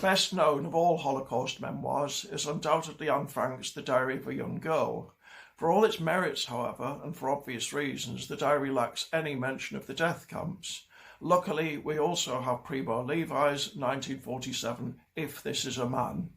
best known of all Holocaust memoirs is undoubtedly Anne Frank's The Diary of a Young Girl. For all its merits, however, and for obvious reasons, the diary lacks any mention of the death camps. Luckily, we also have Primo Levi's 1947 If This Is a Man.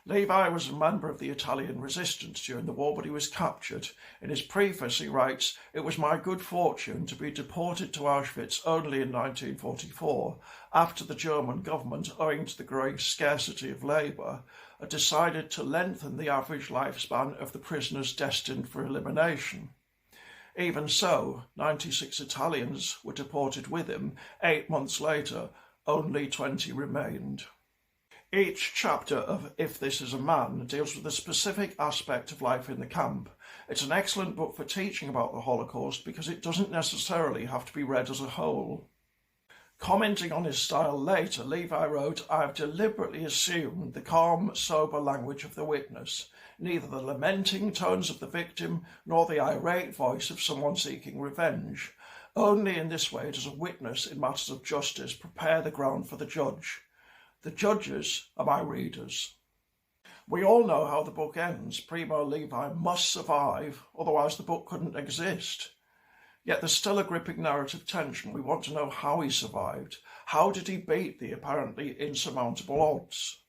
Levi was a member of the Italian resistance during the war, but he was captured. In his preface, he writes, "It was my good fortune to be deported to Auschwitz only in 1944, after the German government, owing to the growing scarcity of labour, had decided to lengthen the average lifespan of the prisoners destined for elimination." Even so, 96 Italians were deported with him. 8 months later, only 20 remained. Each chapter of If This Is a Man deals with a specific aspect of life in the camp. It's an excellent book for teaching about the Holocaust because it doesn't necessarily have to be read as a whole. Commenting on his style later, Levi wrote, "I have deliberately assumed the calm, sober language of the witness, neither the lamenting tones of the victim nor the irate voice of someone seeking revenge. Only in this way does a witness in matters of justice prepare the ground for the judge. The judges are my readers." We all know how the book ends. Primo Levi must survive, otherwise the book couldn't exist. Yet there's still a gripping narrative tension. We want to know how he survived. How did he beat the apparently insurmountable odds?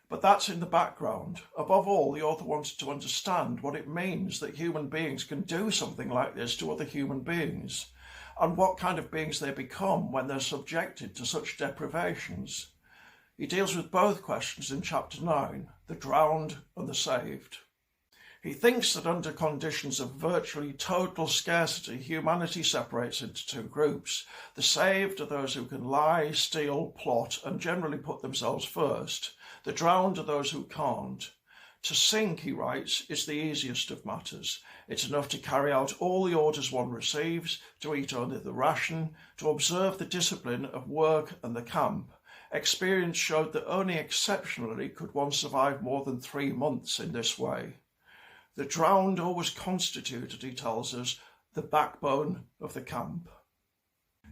But that's in the background. Above all, the author wanted to understand what it means that human beings can do something like this to other human beings, and what kind of beings they become when they're subjected to such deprivations. He deals with both questions in Chapter 9, the drowned and the saved. He thinks that under conditions of virtually total scarcity, humanity separates into two groups. The saved are those who can lie, steal, plot, and generally put themselves first. The drowned are those who can't. To sink, he writes, is the easiest of matters. It's enough to carry out all the orders one receives, to eat only the ration, to observe the discipline of work and the camp. Experience showed that only exceptionally could one survive more than 3 months in this way. The drowned always constituted, he tells us, the backbone of the camp.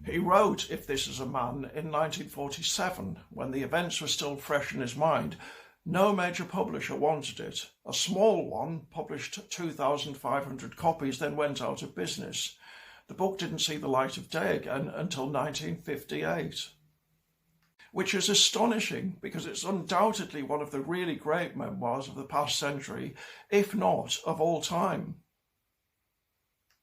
He wrote If This Is a Man in 1947, when the events were still fresh in his mind. No major publisher wanted it. A small one published 2,500 copies, then went out of business. The book didn't see the light of day again until 1958. Which is astonishing because it's undoubtedly one of the really great memoirs of the past century, if not of all time.